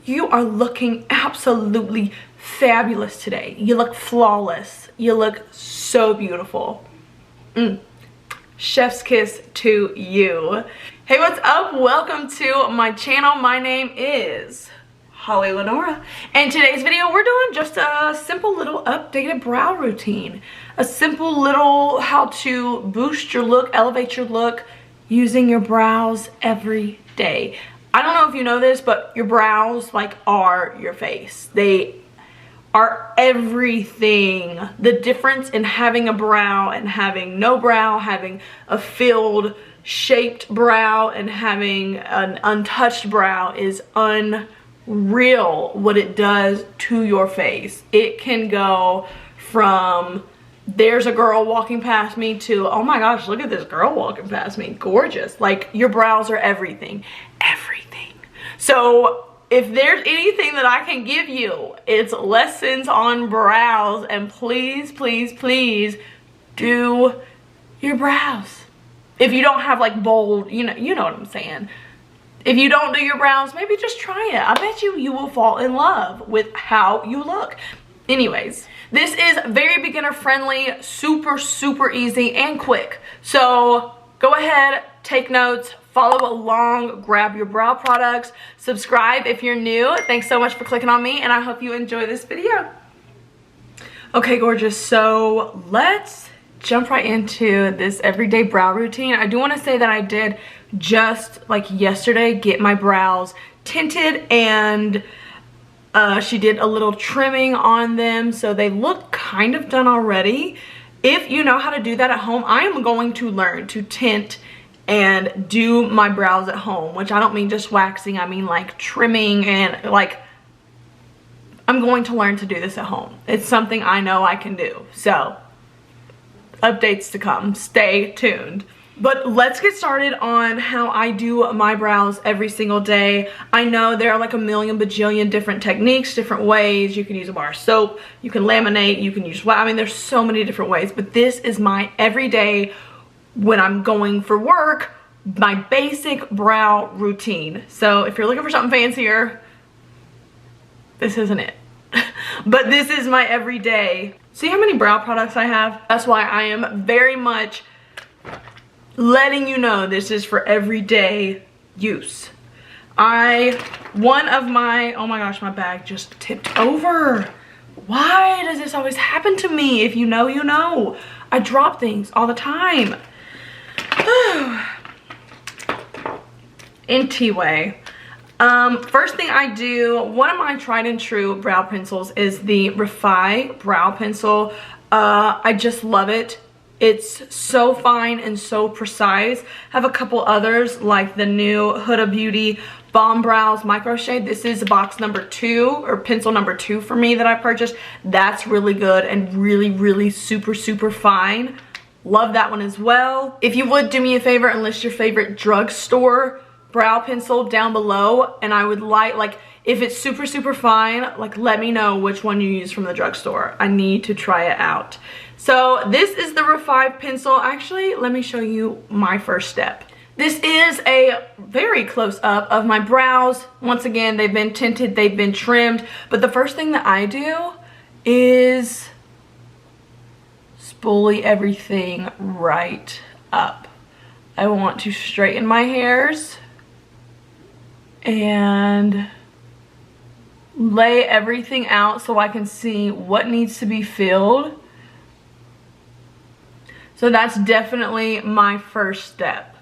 you are looking absolutely fabulous today. You look flawless. You look so beautiful. Chef's kiss to you. Hey, what's up? Welcome to my channel. My name is HollyLynora, and today's video we're doing just a simple little updated brow routine. A simple little how to boost your look, elevate your look using your brows every day. I don't know if you know this, but your brows are your face. They are everything. The difference in having a brow and having no brow, having a filled shaped brow and having an untouched brow is unreal what it does to your face. It can go from there's a girl walking past me to oh my gosh, look at this girl walking past me, gorgeous. Like, your brows are everything. So if there's anything that I can give you, it's lessons on brows, and please do your brows. If you don't have bold, you know what I'm saying. If you don't do your brows, maybe just try it. I bet you will fall in love with how you look. Anyways, this is very beginner friendly, super easy and quick. So go ahead, take notes, follow along, grab your brow products, subscribe if you're new. Thanks so much for clicking on me, and I hope you enjoy this video. Okay, gorgeous. So let's jump right into this everyday brow routine. I do want to say that I did just yesterday get my brows tinted, and she did a little trimming on them, so they look kind of done already. If you know how to do that at home, I am going to learn to tint and do my brows at home, which I don't mean just waxing, I mean trimming, and I'm going to learn to do this at home. It's something I know I can do. So updates to come, stay tuned. But let's get started on how I do my brows every single day. I know there are a million bajillion different techniques, different ways. You can use a bar of soap, you can laminate, you can use, I mean, there's so many different ways, but this is my everyday, when I'm going for work, my basic brow routine. So if you're looking for something fancier, this isn't it. But this is my everyday. See how many brow products I have? That's why I am very much letting you know this is for everyday use. One of my, oh my gosh, my bag just tipped over. Why does this always happen to me? If you know, you know. I drop things all the time. Anyway, first thing I do, one of my tried and true brow pencils is the Refi brow pencil. I just love it. It's so fine and so precise. I have a couple others like the new Huda Beauty Bomb Brows Micro Shade. This is box number 2 or pencil number 2 for me that I purchased. That's really good and really super fine. Love that one as well. If you would do me a favor and list your favorite drugstore brow pencil down below, and I would like if it's super fine, let me know which one you use from the drugstore. I need to try it out. So this is the Refi pencil. Actually, let me show you my first step. This is a very close up of my brows. Once again, they've been tinted, they've been trimmed, but the first thing that I do is spoolie everything right up. I want to straighten my hairs and lay everything out so I can see what needs to be filled. So that's definitely my first step.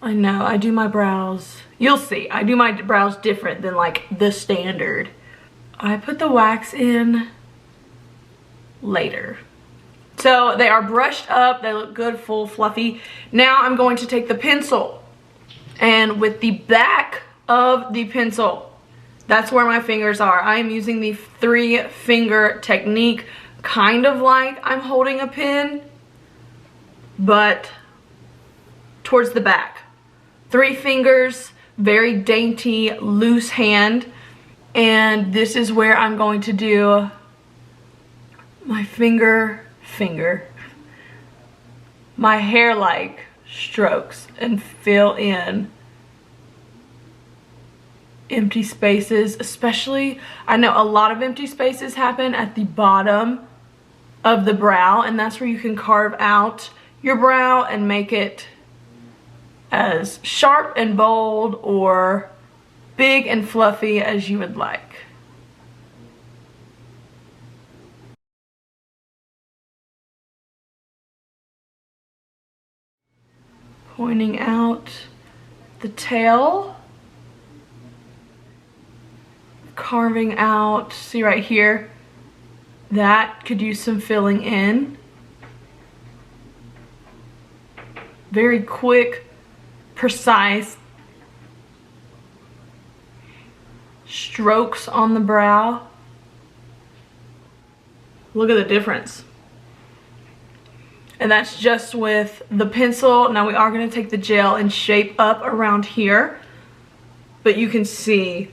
I know, I do my brows, you'll see, I do my brows different than the standard. I put the wax in later. So they are brushed up, they look good, full, fluffy. Now I'm going to take the pencil, and with the back of the pencil, that's where my fingers are. I am using the 3-finger technique, kind of like I'm holding a pen, but towards the back. 3 fingers, very dainty, loose hand. And this is where I'm going to do my my hair-like strokes and fill in empty spaces, especially, I know a lot of empty spaces happen at the bottom of the brow, and that's where you can carve out your brow and make it as sharp and bold or big and fluffy as you would like. Pointing out the tail, carving out, see right here, that could use some filling in. Very quick, precise strokes on the brow. Look at the difference. And that's just with the pencil. Now we are going to take the gel and shape up around here, but you can see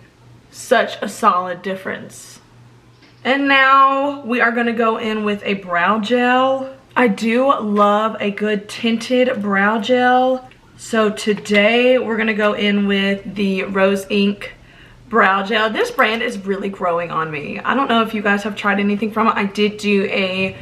such a solid difference. And now we are going to go in with a brow gel. I do love a good tinted brow gel. So today we're going to go in with the Rose Ink brow gel. This brand is really growing on me. I don't know if you guys have tried anything from it. I did do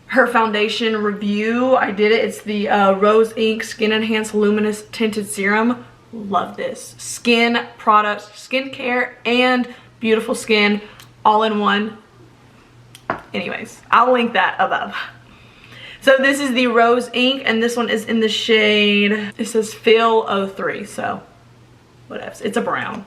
her foundation review. I did it. It's the Rose Ink Skin Enhanced Luminous Tinted Serum. Love this. Skin products, skincare, and beautiful skin all in one. Anyways, I'll link that above. So this is the Rose Ink, and this one is in the shade, it says Fill 03, so whatever. It's a brown.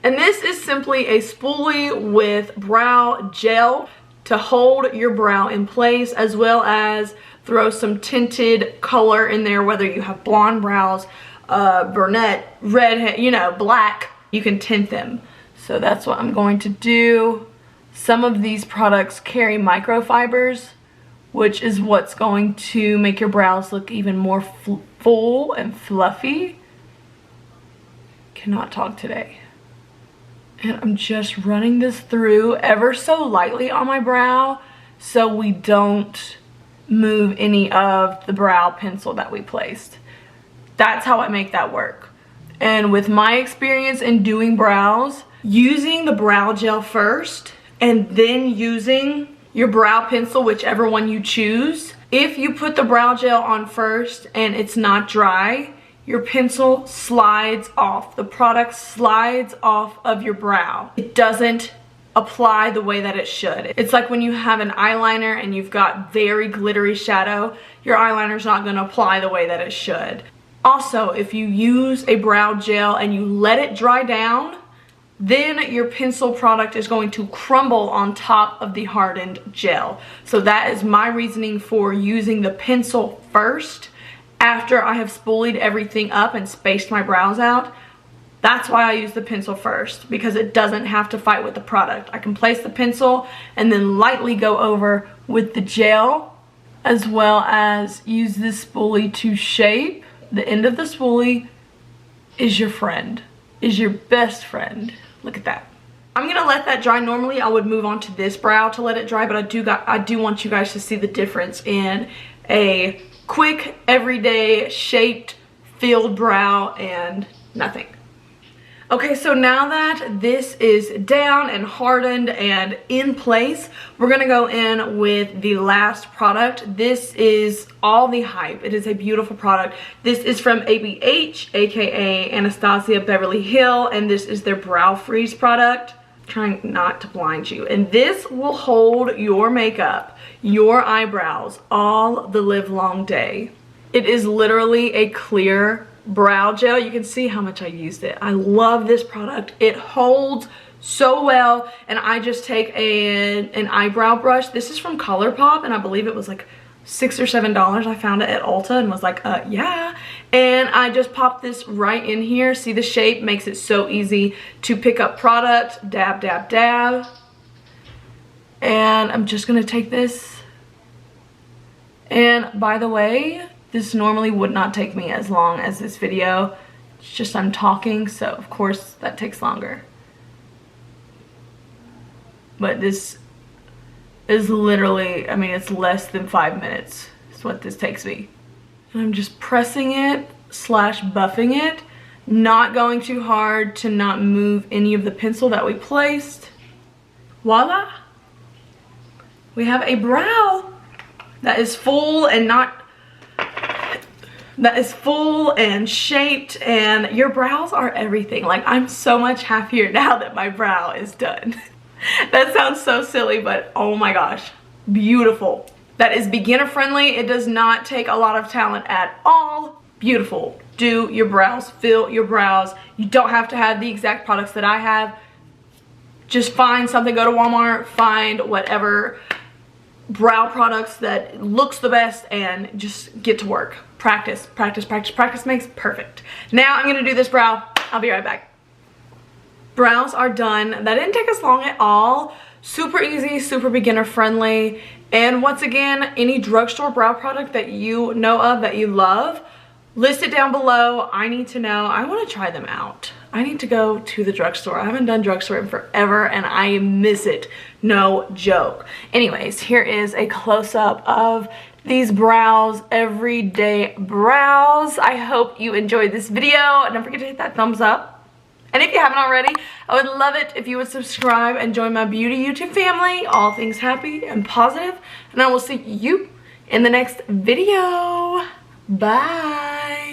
And this is simply a spoolie with brow gel to hold your brow in place, as well as throw some tinted color in there, whether you have blonde brows, brunette, redhead, you know, black, you can tint them. So that's what I'm going to do. Some of these products carry microfibers, which is what's going to make your brows look even more full and fluffy. Cannot talk today. And I'm just running this through ever so lightly on my brow so we don't move any of the brow pencil that we placed. That's how I make that work. And with my experience in doing brows, using the brow gel first and then using your brow pencil, whichever one you choose. If you put the brow gel on first and it's not dry, your pencil slides off. The product slides off of your brow. It doesn't apply the way that it should. It's like when you have an eyeliner and you've got very glittery shadow, your eyeliner's not gonna apply the way that it should. Also, if you use a brow gel and you let it dry down, then your pencil product is going to crumble on top of the hardened gel. So that is my reasoning for using the pencil first after I have spoolied everything up and spaced my brows out. That's why I use the pencil first, because it doesn't have to fight with the product. I can place the pencil and then lightly go over with the gel, as well as use this spoolie to shape. The end of the spoolie is your friend, is your best friend. Look at that. I'm gonna let that dry. Normally I would move on to this brow to let it dry, but I do want you guys to see the difference in a quick, everyday, shaped, filled brow and nothing. Okay, so now that this is down and hardened and in place, we're gonna go in with the last product. This is all the hype. It is a beautiful product. This is from ABH, aka Anastasia Beverly Hill, and this is their Brow Freeze product. Trying not to blind you. And this will hold your makeup, your eyebrows, all the live long day. It is literally a clear brow gel. You can see how much I used it. I love this product. It holds so well, and I just take an eyebrow brush. This is from ColourPop, and I believe it was like $6 or $7. I found it at Ulta and was like, yeah. And I just popped this right in here. See the shape makes it so easy to pick up product. Dab, dab, dab. And I'm just gonna take this. And by the way, this normally would not take me as long as this video. It's just I'm talking, so of course that takes longer. But this is literally, I mean, it's less than 5 minutes. That's what this takes me. And I'm just pressing it / buffing it Not going too hard to not move any of the pencil that we placed. Voila! We have a brow that is full and shaped, and your brows are everything. Like, I'm so much happier now that my brow is done. That sounds so silly, but oh my gosh, beautiful. That is beginner friendly. It does not take a lot of talent at all. Beautiful. Do your brows, fill your brows. You don't have to have the exact products that I have. Just find something, go to Walmart, find whatever brow products that looks the best, and just get to work. Practice, practice, practice, practice makes perfect. Now I'm gonna do this brow. I'll be right back. Brows are done. That didn't take us long at all. Super easy, super beginner friendly. And once again, any drugstore brow product that you know of that you love, list it down below. I need to know. I want to try them out. I need to go to the drugstore. I haven't done drugstore in forever and I miss it. No joke. Anyways, here is a close-up of these brows, everyday brows. I hope you enjoyed this video. Don't forget to hit that thumbs up. And if you haven't already, I would love it if you would subscribe and join my beauty YouTube family. All things happy and positive. And I will see you in the next video. Bye.